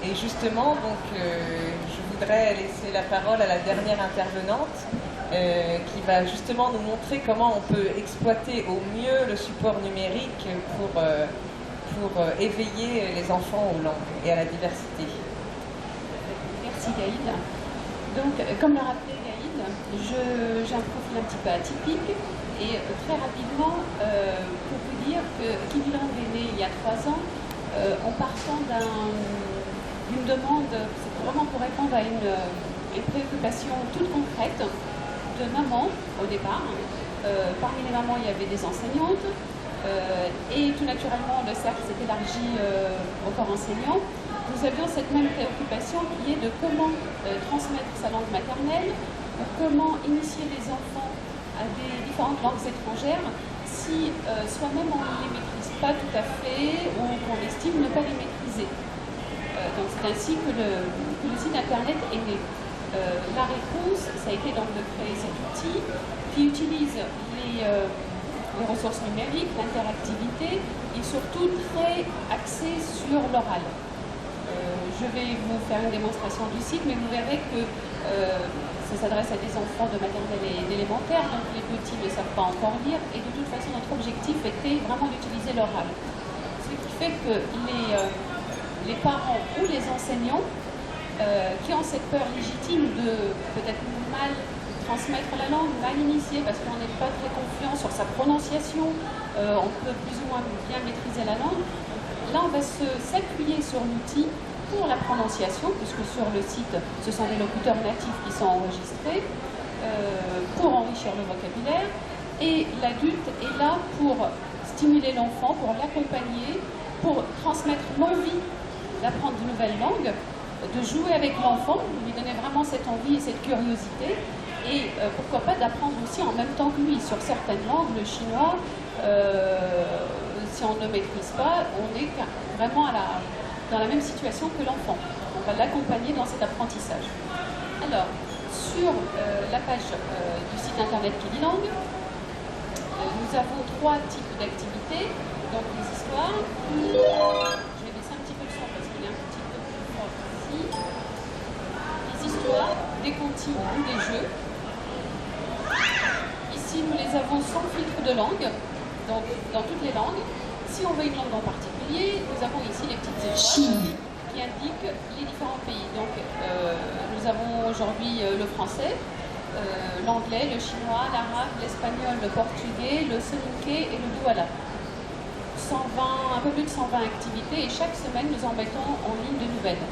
Et justement, donc, je voudrais laisser la parole à la dernière intervenante qui va justement nous montrer comment on peut exploiter au mieux le support numérique pour éveiller les enfants aux langues et à la diversité. Merci Gaïd. Donc, comme l'a rappelé Gaïd, j'ai un profil un petit peu atypique et très rapidement, pour vous dire que Kiviland est né il y a 3 ans en partant d'une demande, c'est vraiment pour répondre à une préoccupation toute concrète de maman au départ. Parmi les mamans, il y avait des enseignantes et tout naturellement, le cercle s'est élargi au corps enseignant. Nous avions cette même préoccupation qui est de comment transmettre sa langue maternelle, comment initier les enfants à des différentes langues étrangères si soi-même on ne les maîtrise pas tout à fait ou qu'on estime ne pas les maîtriser. Donc c'est ainsi que le site internet est né. La réponse, ça a été donc de créer cet outil qui utilise les ressources numériques, l'interactivité et surtout très axé sur l'oral. Je vais vous faire une démonstration du site, mais vous verrez que ça s'adresse à des enfants de maternelle et d'élémentaire, donc les petits ne savent pas encore lire, et de toute façon notre objectif était vraiment d'utiliser l'oral. Ce qui fait que les parents ou les enseignants qui ont cette peur légitime de peut-être mal transmettre la langue, mal initier, parce qu'on n'est pas très confiant sur sa prononciation, on peut plus ou moins bien maîtriser la langue. Là, on va s'appuyer sur l'outil pour la prononciation, puisque sur le site, ce sont des locuteurs natifs qui sont enregistrés pour enrichir le vocabulaire. Et l'adulte est là pour stimuler l'enfant, pour l'accompagner, pour transmettre l'envie d'apprendre de nouvelles langues, de jouer avec l'enfant, lui donner vraiment cette envie et cette curiosité, et pourquoi pas d'apprendre aussi en même temps que lui. Sur certaines langues, le chinois, si on ne maîtrise pas, on est vraiment dans la même situation que l'enfant. On va l'accompagner dans cet apprentissage. Alors, sur la page du site internet Kiviland, nous avons 3 types d'activités. Donc les histoires. Je vais baisser un petit peu le son parce qu'il est un petit peu plus fort ici. Les histoires, des comptines ou des jeux. Ici, nous les avons sans filtre de langue, donc dans toutes les langues. Si on veut une langue en particulier, nous avons ici les petites étoiles qui indiquent les différents pays. Donc, nous avons aujourd'hui le français, l'anglais, le chinois, l'arabe, l'espagnol, le portugais, le soninké et le douala. Un peu plus de 120 activités et chaque semaine, nous en mettons en ligne de nouvelles.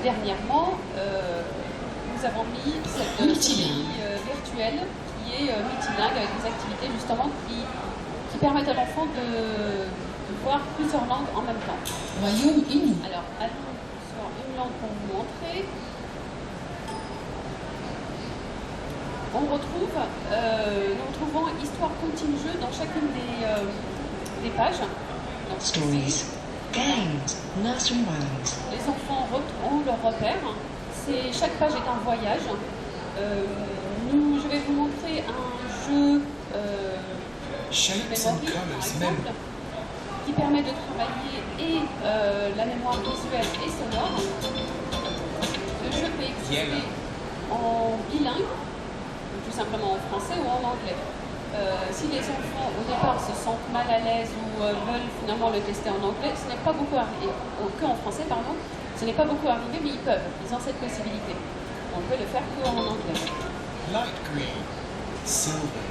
Dernièrement, nous avons mis cette grille virtuelle qui est multilingue avec des activités justement qui permettent à l'enfant de voir plusieurs langues en même temps. Royaume-Uni. Alors, allons sur une langue pour vous montrer. Nous retrouvons histoire continue jeu dans chacune des pages. Donc, Stories, games, nursery rhymes. Les enfants ont leur repère. Chaque page est un voyage. Je vais vous montrer un jeu Shapes and colors, même. Qui permet de travailler et la mémoire visuelle et sonore. Le jeu peut exister en bilingue, tout simplement en français ou en anglais. Si les enfants au départ se sentent mal à l'aise ou veulent finalement le tester en anglais, ce n'est pas beaucoup arrivé, qu'en français pardon, ce n'est pas beaucoup arrivé, mais ils peuvent, ils ont cette possibilité. On peut le faire qu'en anglais. Light green, silver.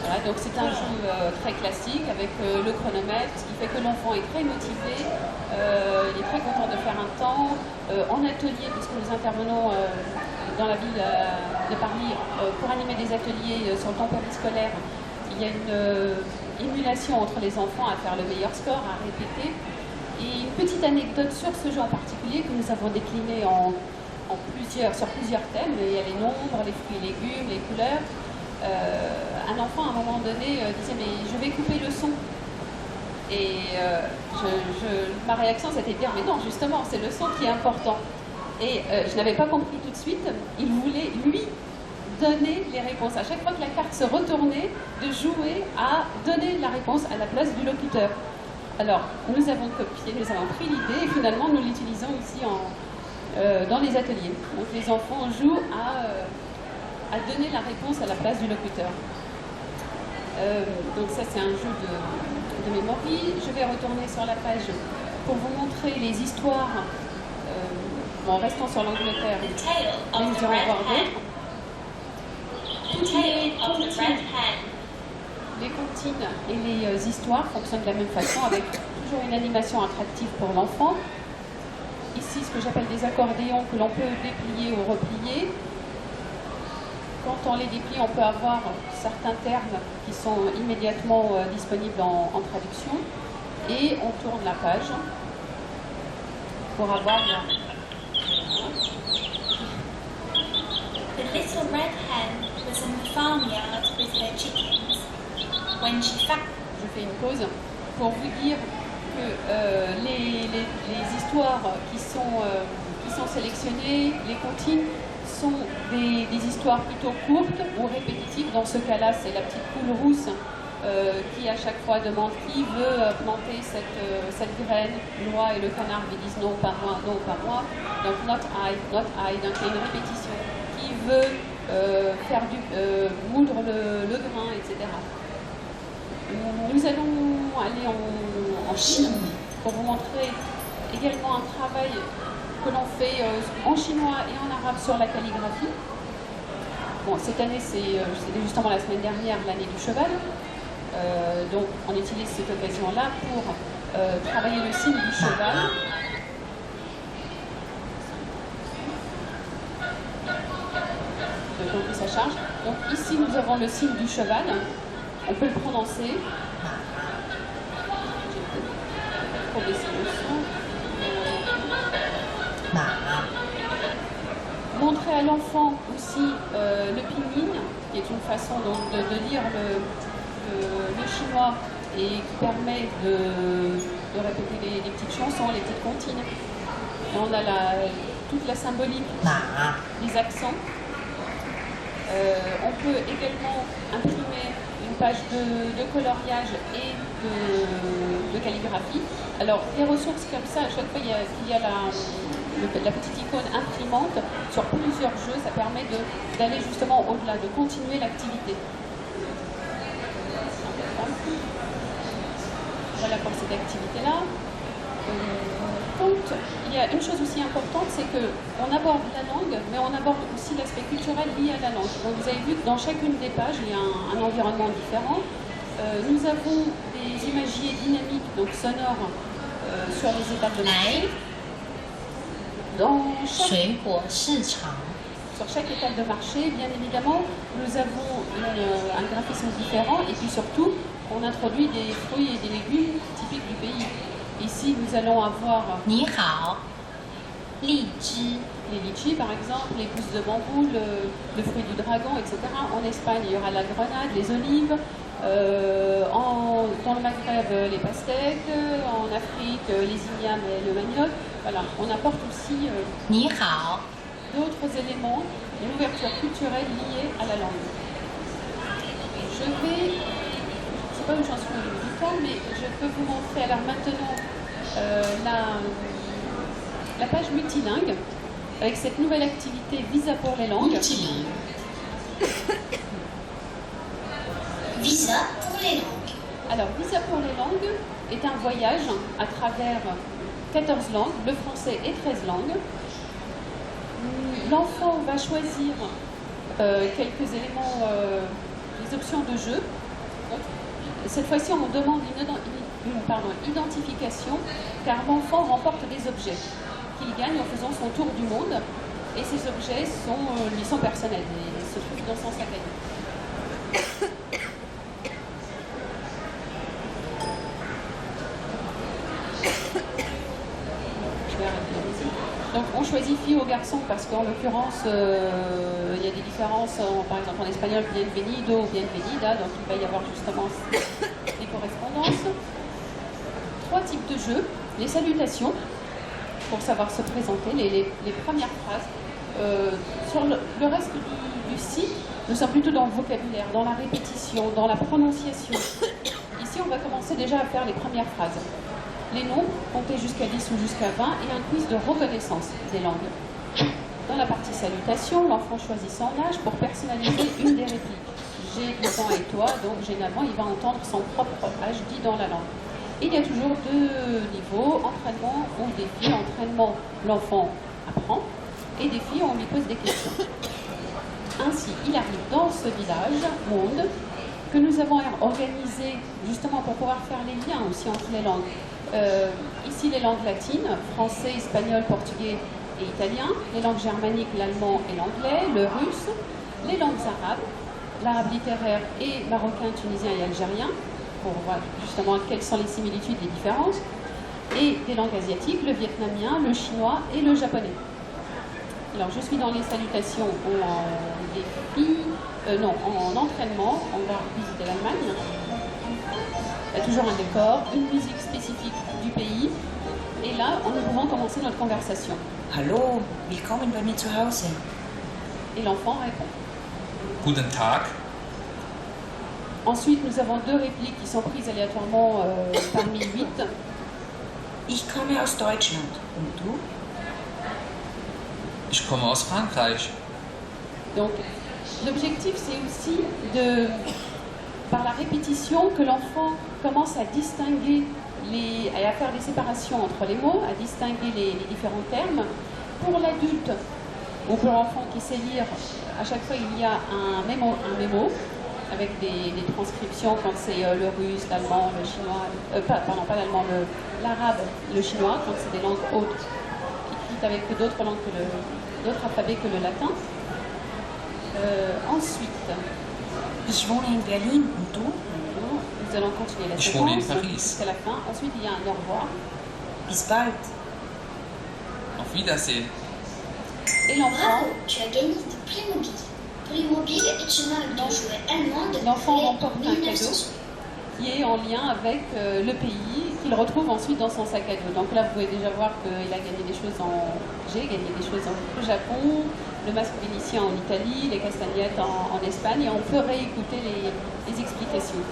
Voilà, donc c'est un jeu très classique avec le chronomètre, ce qui fait que l'enfant est très motivé, il est très content de faire un temps. En atelier, puisque nous intervenons dans la ville de Paris pour animer des ateliers sur le temps périscolaire, il y a une émulation entre les enfants à faire le meilleur score, à répéter. Et une petite anecdote sur ce jeu en particulier que nous avons décliné sur plusieurs thèmes. Il y a les nombres, les fruits et légumes, les couleurs. Un enfant à un moment donné disait mais je vais couper le son. Et ma réaction c'était de dire mais non justement c'est le son qui est important. Et je n'avais pas compris tout de suite. Il voulait lui donner les réponses. À chaque fois que la carte se retournait, de jouer à donner la réponse à la place du locuteur. Alors, nous avons copié, nous avons pris l'idée et finalement nous l'utilisons ici dans les ateliers. Donc les enfants jouent à donner la réponse à la place du locuteur. Donc ça c'est un jeu de mémoire. Je vais retourner sur la page pour vous montrer les histoires en restant sur l'Angleterre. Mais nous allons voir d'autres. Les comptines et les histoires fonctionnent de la même façon avec toujours une animation attractive pour l'enfant. Ici, ce que j'appelle des accordéons que l'on peut déplier ou replier. Quand on les déplie, on peut avoir certains termes qui sont immédiatement disponibles en traduction. Et on tourne la page pour avoir... The little red hen was in the farmyard with her chickens. When she Je fais une pause pour vous dire que les histoires qui sont sélectionnées, les comptines, sont des histoires plutôt courtes ou répétitives. Dans ce cas-là, c'est la petite poule rousse qui à chaque fois demande qui veut planter cette graine. Loi et le canard lui disent non, pas moi, non, pas moi. Donc not I. Donc il y a une répétition. Qui veut moudre le grain, etc. Nous allons aller en Chine pour vous montrer également un travail que l'on fait en chinois et en arabe sur la calligraphie. Bon, cette année, c'était justement la semaine dernière, l'année du cheval. Donc, on utilise cette occasion-là pour travailler le signe du cheval. Donc, ça charge. Donc, ici, nous avons le signe du cheval. On peut le prononcer. J'ai peut-être trop baissé le son. Montrer à l'enfant aussi le pinyin, qui est une façon donc, de lire le chinois et qui permet de répéter les petites chansons, les petites comptines. Et on a toute la symbolique des accents. On peut également imprimer une page de coloriage et de calligraphie. Alors, des ressources comme ça, à chaque fois qu'il y a la petite icône imprimante sur plusieurs jeux, ça permet d'aller justement au-delà, de continuer l'activité. Voilà pour cette activité-là. Il y a une chose aussi importante, c'est qu'on aborde la langue, mais on aborde aussi l'aspect culturel lié à la langue. Donc vous avez vu que dans chacune des pages, il y a un environnement différent. Nous avons des imagiers dynamiques, donc sonores, sur les étapes de marché. Sur chaque étape de marché, bien évidemment, nous avons un graphisme différent et puis surtout, on introduit des fruits et des légumes typiques du pays. Ici, nous allons avoir les litchis, par exemple, les pousses de bambou, le fruit du dragon, etc. En Espagne, il y aura la grenade, les olives. Dans le Maghreb, les pastèques. En Afrique, les ignames et le manioc. Voilà, on apporte aussi d'autres éléments, une ouverture culturelle liée à la langue. C'est pas une chanson du temps, mais je peux vous montrer alors maintenant la page multilingue avec cette nouvelle activité Visa pour les langues. Visa pour les langues. Alors, Visa pour les langues est un voyage à travers 14 langues, le français et 13 langues. L'enfant va choisir quelques éléments, des options de jeu. Donc, cette fois-ci, on demande une identification, car l'enfant remporte des objets qu'il gagne en faisant son tour du monde. Et ces objets lui sont personnels et se trouvent dans son sac à dos. Donc on choisit fille ou garçon parce qu'en l'occurrence il y a des différences, par exemple en espagnol bienvenido ou bienvenida, donc il va y avoir justement des correspondances. 3 types de jeux, les salutations pour savoir se présenter, les premières phrases. Sur le reste du site, nous sommes plutôt dans le vocabulaire, dans la répétition, dans la prononciation. Ici on va commencer déjà à faire les premières phrases. les nombres, compter jusqu'à 10 ou jusqu'à 20, et un quiz de reconnaissance des langues. Dans la partie salutation, l'enfant choisit son âge pour personnaliser une des répliques. J'ai 10 ans et toi, donc généralement il va entendre son propre âge dit dans la langue. Et il y a toujours deux niveaux, entraînement ou défi. Entraînement, l'enfant apprend, et défi, on lui pose des questions. Ainsi, il arrive dans ce village, Monde, que nous avons organisé justement pour pouvoir faire les liens aussi entre les langues. Ici, les langues latines, français, espagnol, portugais et italien, les langues germaniques, l'allemand et l'anglais, le russe, les langues arabes, l'arabe littéraire et marocain, tunisien et algérien, pour voir justement quelles sont les similitudes et les différences, et des langues asiatiques, le vietnamien, le chinois et le japonais. Alors, je suis dans les salutations en défi, en entraînement. On va visiter l'Allemagne. Il y a toujours un décor, une musique spécifique du pays. Et là, nous pouvons commencer notre conversation. Hallo, willkommen bei mir zu Hause. Et l'enfant répond. Guten Tag. Ensuite, nous avons deux répliques qui sont prises aléatoirement parmi 8. Ich komme aus Deutschland. Und du? Ich komme aus Frankreich. Donc, l'objectif, c'est aussi par la répétition, que l'enfant commence à distinguer, à faire des séparations entre les mots, à distinguer les différents termes. Pour l'adulte ou pour l'enfant qui sait lire, à chaque fois, il y a un mémo avec des transcriptions quand c'est le russe, l'allemand, le chinois, pas l'allemand, l'arabe, le chinois, quand c'est des langues autres, écrites avec d'autres langues d'autres alphabets que le latin. Ensuite, Ich wohne in Berlin. Und du? nous allons continuer la Je wohne in séquence Paris. jusqu'à la fin. Ensuite, il y a un au revoir. Bis bald. Auf Wiedersehen. Et l'enfant, Bravo, tu as gagné de Playmobil. Playmobil est une marque de jouets allemande L'enfant créée en remporte un 1960. qui est en lien avec le pays, qu'il retrouve ensuite dans son sac à dos. Donc là, vous pouvez déjà voir qu'il a gagné des choses J'ai gagné des choses au Japon, le masque vénitien en Italie, les castagnettes en Espagne, et on peut réécouter les explications.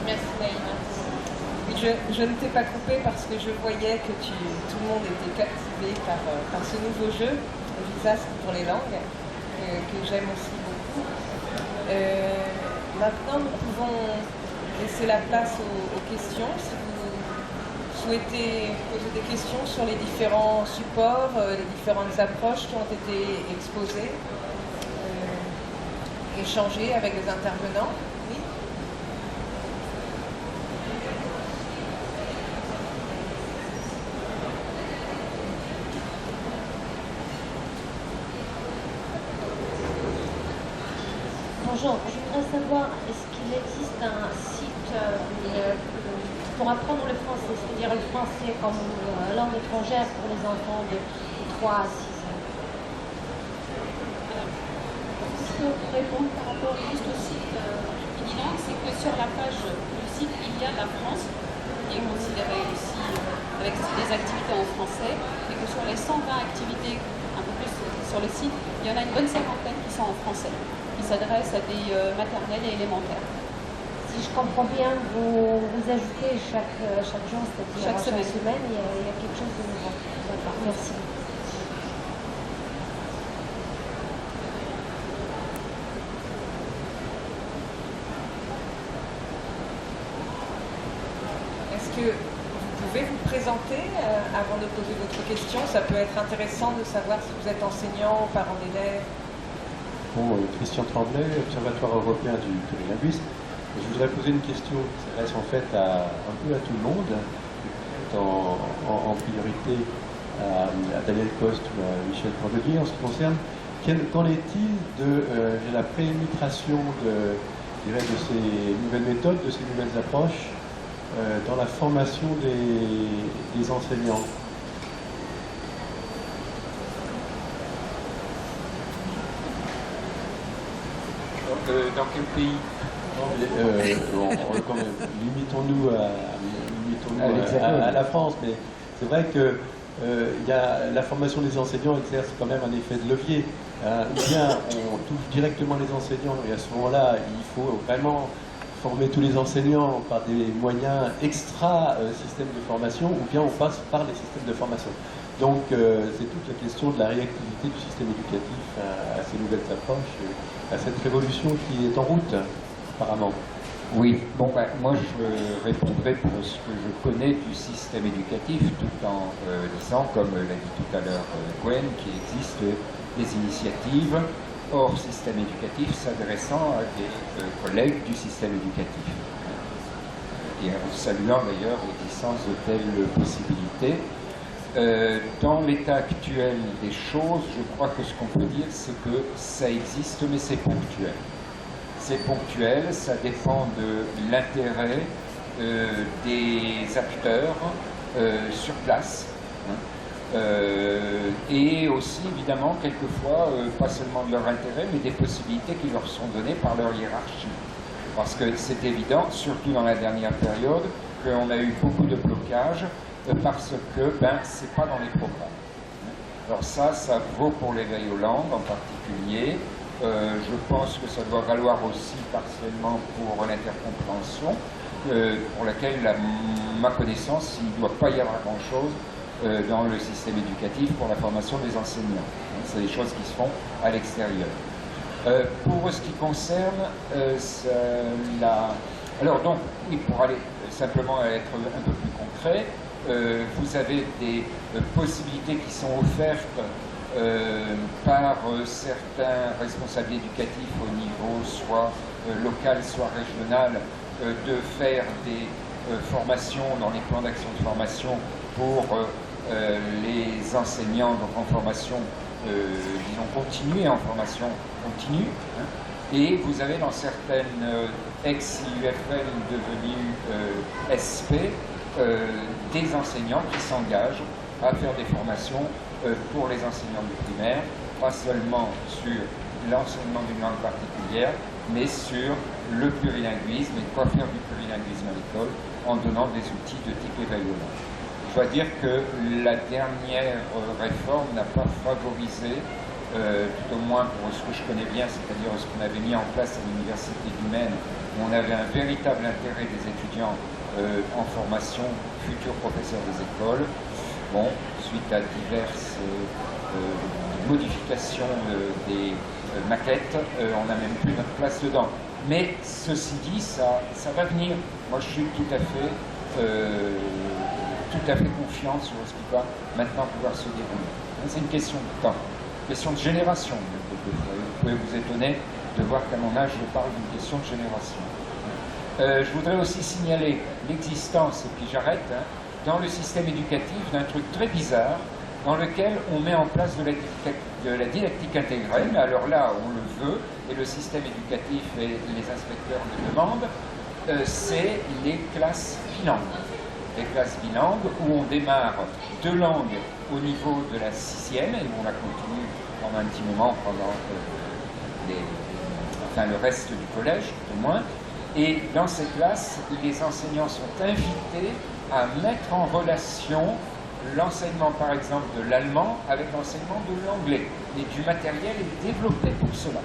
Merci Naïma. Je ne t'ai pas coupé parce que je voyais que tout le monde était captivé par ce nouveau jeu, Visas pour les langues, que j'aime aussi beaucoup. Maintenant, nous pouvons laisser la place aux questions. Si vous souhaitez poser des questions sur les différents supports, les différentes approches qui ont été exposées, échanger avec les intervenants. Oui. Bonjour, je voudrais savoir, est-ce qu'il existe un site pour apprendre le français, c'est-à-dire le français comme langue étrangère pour les enfants de 3 à 6 ans? Je peux vous répondre par rapport juste au site Unilangue, c'est que sur la page du site, il y a la France, qui est considérée aussi avec des activités en français, et que sur les 120 activités, un peu plus sur le site, il y en a une bonne cinquantaine qui sont en français, qui s'adressent à des maternelles et élémentaires. Si je comprends bien, vous ajoutez chaque jour, c'est-à-dire Chaque semaine. il y a quelque chose de nouveau. D'accord, merci. Est-ce que vous pouvez vous présenter avant de poser votre question? Ça peut être intéressant de savoir si vous êtes enseignant, parent d'élèves. Bon, Christian Tremblay, Observatoire européen du linguisme. Je voudrais poser une question qui s'adresse en fait un peu à tout le monde, en priorité à Daniel Coste ou à Michel Cordelier en ce qui concerne. Qu'en est-il de la pénétration de ces nouvelles méthodes, de ces nouvelles approches dans la formation des enseignants? Dans quel pays? Limitons-nous à la France, mais c'est vrai que la formation des enseignants exerce quand même un effet de levier. Ou bien on touche directement les enseignants, et à ce moment-là, il faut vraiment former tous les enseignants par des moyens extra-système de formation, ou bien on passe par les systèmes de formation. Donc c'est toute la question de la réactivité du système éducatif à ces nouvelles approches, à cette révolution qui est en route, apparemment. Oui, bon, moi je répondrai pour ce que je connais du système éducatif, tout en disant, comme l'a dit tout à l'heure Gwen, qu'il existe des initiatives hors système éducatif s'adressant à des collègues du système éducatif. Et en saluant d'ailleurs l'existence de telles possibilités. Dans l'état actuel des choses, je crois que ce qu'on peut dire, c'est que ça existe, mais c'est ponctuel. C'est ponctuel, ça dépend de l'intérêt des acteurs sur place. Et aussi, évidemment, quelquefois, pas seulement de leur intérêt, mais des possibilités qui leur sont données par leur hiérarchie. Parce que c'est évident, surtout dans la dernière période, qu'on a eu beaucoup de blocages parce que c'est pas dans les programmes. Alors ça vaut pour l'éveil aux langues en particulier. Je pense que ça doit valoir aussi partiellement pour l'intercompréhension, pour laquelle, à ma connaissance, il ne doit pas y avoir grand-chose dans le système éducatif pour la formation des enseignants. C'est des choses qui se font à l'extérieur. Pour ce qui concerne alors donc, oui, pour aller simplement être un peu plus concret, vous avez des possibilités qui sont offertes par certains responsables éducatifs au niveau soit local, soit régional, de faire des formations dans les plans d'action de formation pour les enseignants donc en formation, disons continue, en formation continue. Et vous avez dans certaines ex-IUFL devenues SP des enseignants qui s'engagent à faire des formations pour les enseignants du primaire, pas seulement sur l'enseignement d'une langue particulière, mais sur le plurilinguisme et quoi faire du plurilinguisme à l'école en donnant des outils de type éveil aux langues. Je dois dire que la dernière réforme n'a pas favorisé, tout au moins pour ce que je connais bien, c'est-à-dire ce qu'on avait mis en place à l'Université du Maine, où on avait un véritable intérêt des étudiants en formation, futurs professeurs des écoles. Bon, suite à diverses modifications des maquettes, on n'a même plus notre place dedans. Mais ceci dit, ça va venir. Moi, je suis tout à fait confiant sur ce qui va maintenant pouvoir se dérouler. C'est une question de temps, une question de génération. Vous pouvez vous étonner de voir qu'à mon âge, je parle d'une question de génération. Je voudrais aussi signaler l'existence, et puis j'arrête, dans le système éducatif d'un truc très bizarre dans lequel on met en place de la didactique intégrée, mais alors là on le veut, et le système éducatif et les inspecteurs le demandent, c'est les classes bilingues. Les classes bilingues où on démarre 2 langues au niveau de la 6e et où on la continue pendant un petit moment, pendant le reste du collège, tout au moins. Et dans ces classes, les enseignants sont invités à mettre en relation l'enseignement, par exemple, de l'allemand avec l'enseignement de l'anglais. Et du matériel est développé pour cela.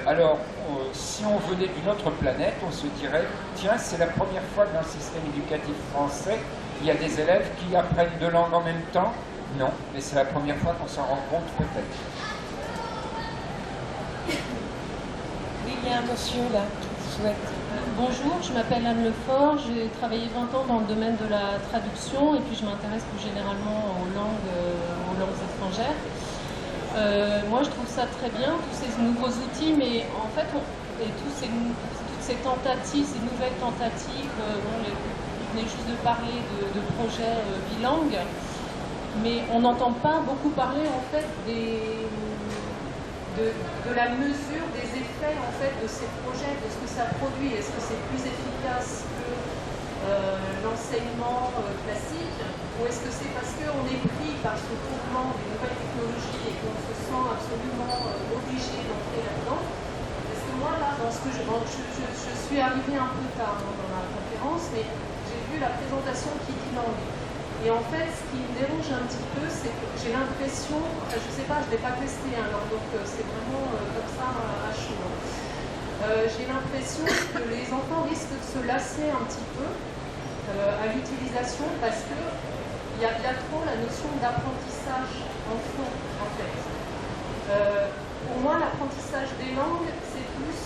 Alors, si on venait d'une autre planète, on se dirait, tiens, c'est la première fois que dans le système éducatif français, il y a des élèves qui apprennent 2 langues en même temps. Non, mais c'est la première fois qu'on s'en rend compte, peut-être. Oui, il y a un monsieur là qui souhaite. Bonjour, je m'appelle Anne Lefort, j'ai travaillé 20 ans dans le domaine de la traduction et puis je m'intéresse plus généralement aux langues étrangères. Moi je trouve ça très bien, tous ces nouveaux outils, mais en fait, toutes ces tentatives, ces nouvelles tentatives, vous venez juste de parler de projets bilingues, mais on n'entend pas beaucoup parler en fait de la mesure des effets en fait de ces projets, de ce que ça produit. Est-ce que c'est plus efficace que l'enseignement classique, ou est-ce que c'est parce qu'on est pris par ce mouvement des nouvelles technologies et qu'on se sent absolument obligé d'entrer là-dedans? Parce que moi là, dans ce que je suis arrivée un peu tard dans la conférence, mais j'ai vu la présentation qui dit langue. Et en fait, ce qui me dérange un petit peu, c'est que j'ai l'impression, je ne sais pas, je ne l'ai pas testé, alors donc c'est vraiment comme ça à chaud. j'ai l'impression que les enfants risquent de se lasser un petit peu à l'utilisation parce qu'il y a trop la notion d'apprentissage en fond, en fait. Pour moi, l'apprentissage des langues, c'est plus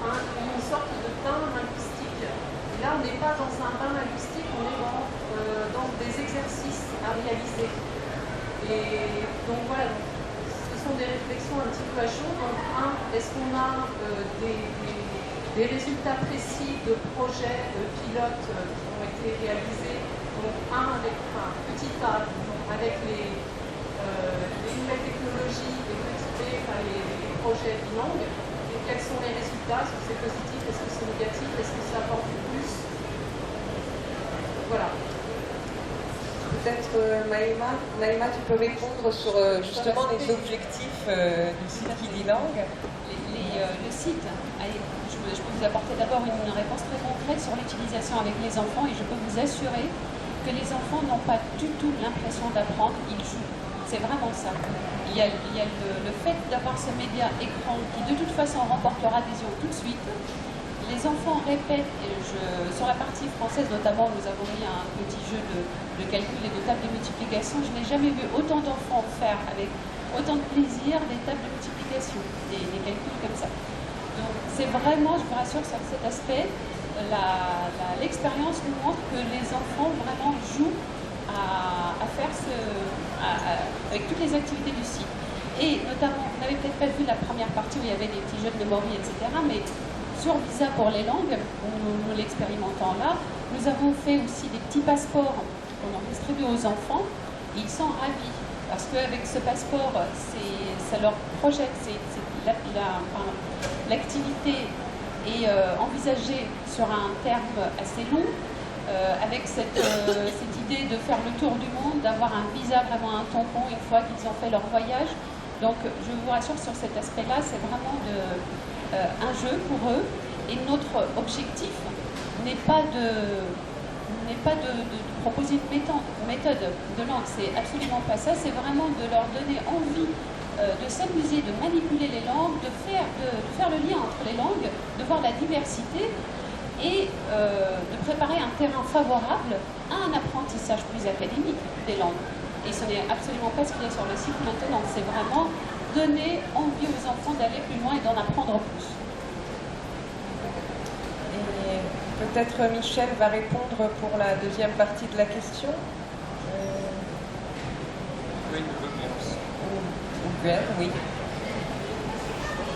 une sorte de bain linguistique. Et là, on n'est pas dans un bain linguistique, on est dans des exercices à réaliser. Et donc voilà, ce sont des réflexions un petit peu à chaud. Donc, est-ce qu'on a des résultats précis de projets pilotes qui ont été réalisés? Donc, petit A, avec les nouvelles technologies, les petits B, les projets bilingues. Et quels sont les résultats? Est-ce que c'est positif? Est-ce que c'est négatif? Est-ce que ça apporte plus? Voilà. Peut-être Naïma, tu peux répondre sur justement les objectifs du site Kidilang. Le site, allez, je peux vous apporter d'abord une réponse très concrète sur l'utilisation avec les enfants et je peux vous assurer que les enfants n'ont pas du tout l'impression d'apprendre, ils jouent. C'est vraiment ça. Il y a le fait d'avoir ce média écran qui de toute façon remportera l'adhésion tout de suite. Les enfants répètent, et sur la partie française notamment, nous avons mis un petit jeu de calcul et de table de multiplication. Je n'ai jamais vu autant d'enfants faire avec autant de plaisir des tables de multiplication, des calculs comme ça. Donc c'est vraiment, je vous rassure sur cet aspect, l'expérience nous montre que les enfants vraiment jouent à faire avec toutes les activités du site. Et notamment, vous n'avez peut-être pas vu la première partie où il y avait des petits jeux de mémoire, etc. Mais sur Visa pour les langues, nous l'expérimentons là, nous avons fait aussi des petits passeports qu'on en distribue aux enfants. Ils sont ravis parce qu'avec ce passeport, ça leur projette, l'activité est envisagée sur un terme assez long, avec cette idée de faire le tour du monde, d'avoir un visa, vraiment un tampon une fois qu'ils ont fait leur voyage. Donc je vous rassure sur cet aspect-là, c'est vraiment un jeu pour eux. Et notre objectif n'est pas de proposer une méthode de langue, c'est absolument pas ça, c'est vraiment de leur donner envie de s'amuser, de manipuler les langues, de faire le lien entre les langues, de voir la diversité et de préparer un terrain favorable à un apprentissage plus académique des langues. Et ce n'est absolument pas ce qu'il y a sur le site maintenant, c'est vraiment donner envie aux enfants d'aller plus loin et d'en apprendre plus. Et peut-être Michel va répondre pour la deuxième partie de la question. Oui.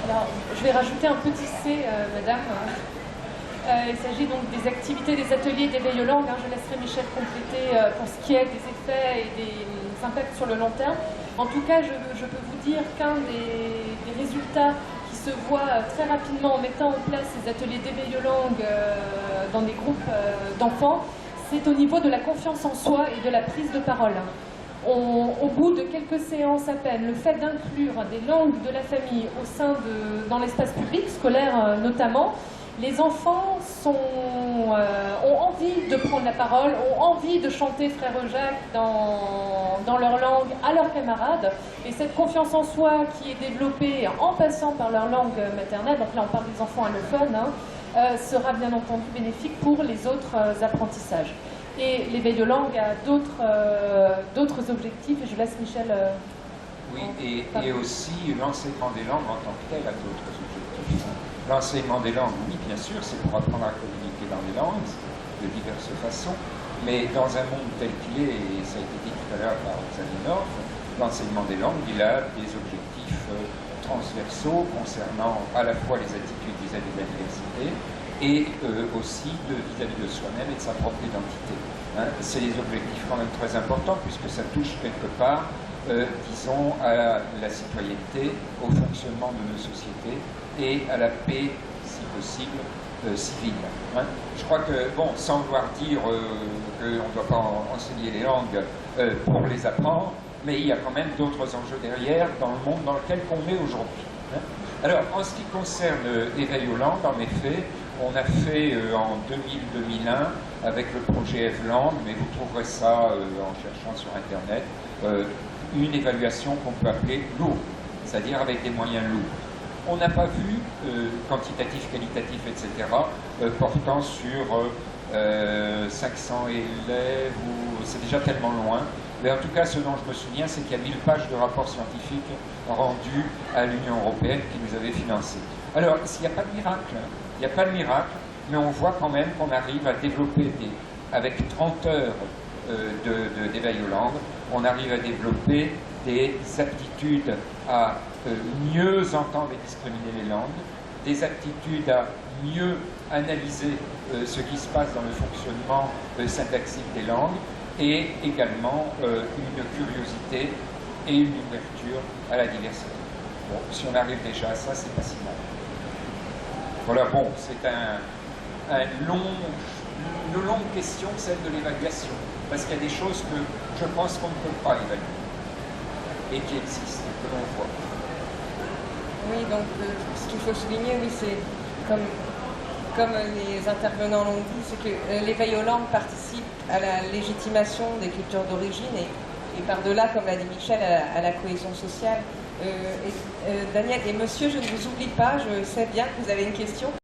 Alors, je vais rajouter un petit C, madame. Il s'agit donc des activités, des ateliers d'éveil aux langues. Je laisserai Michel compléter pour ce qui est des effets et des impacts sur le long terme. En tout cas, je peux vous dire qu'un des résultats qui se voit très rapidement en mettant en place ces ateliers d'éveil aux langues dans des groupes d'enfants, c'est au niveau de la confiance en soi et de la prise de parole. Au bout de quelques séances à peine, le fait d'inclure des langues de la famille dans l'espace public, scolaire notamment, les enfants ont envie de prendre la parole, ont envie de chanter Frère Jacques dans leur langue à leurs camarades. Et cette confiance en soi qui est développée en passant par leur langue maternelle, donc là on parle des enfants allophones, sera bien entendu bénéfique pour les autres apprentissages. Et l'éveil de langue a d'autres objectifs, et je laisse Michel... Oui, et aussi l'enseignement des langues en tant que tel a d'autres objectifs. L'enseignement des langues, oui, bien sûr, c'est pour apprendre à communiquer dans les langues, de diverses façons, mais dans un monde tel qu'il est, et ça a été dit tout à l'heure par Xavier North, l'enseignement des langues, il a des objectifs transversaux concernant à la fois les attitudes vis-à-vis de la diversité et aussi vis-à-vis de soi-même et de sa propre identité. C'est des objectifs quand même très importants puisque ça touche quelque part, disons, à la citoyenneté, au fonctionnement de nos sociétés et à la paix, si possible, civile. Je crois que, bon, sans vouloir dire qu'on ne doit pas enseigner les langues pour les apprendre, mais il y a quand même d'autres enjeux derrière dans le monde dans lequel on est aujourd'hui. Alors, en ce qui concerne Éveil aux langues, en effet, on a fait en 2000-2001 avec le projet EVLangue, mais vous trouverez ça en cherchant sur Internet, une évaluation qu'on peut appeler lourde, c'est-à-dire avec des moyens lourds. on n'a pas vu quantitatif, qualitatif, etc., portant sur 500 élèves, ou c'est déjà tellement loin. Mais en tout cas, ce dont je me souviens, c'est qu'il y a 1000 pages de rapports scientifiques rendus à l'Union européenne qui nous avait financés. Alors, s'il n'y a pas de miracle, il n'y a pas de miracle, mais on voit quand même qu'on arrive à développer, avec 30 heures d'éveil aux langues, on arrive à développer des aptitudes à mieux entendre et discriminer les langues, des aptitudes à mieux analyser ce qui se passe dans le fonctionnement syntaxique des langues, et également une curiosité et une ouverture à la diversité. Bon, si on arrive déjà à ça, c'est pas si mal. Voilà, bon, c'est une longue question, celle de l'évaluation, parce qu'il y a des choses que je pense qu'on ne peut pas évaluer, et qui existent, que l'on voit. Oui, donc ce qu'il faut souligner, oui, c'est comme les intervenants l'ont dit, c'est que l'éveil aux langues participe à la légitimation des cultures d'origine et par-delà, comme l'a dit Michel, à la cohésion sociale. Daniel et monsieur, je ne vous oublie pas, je sais bien que vous avez une question.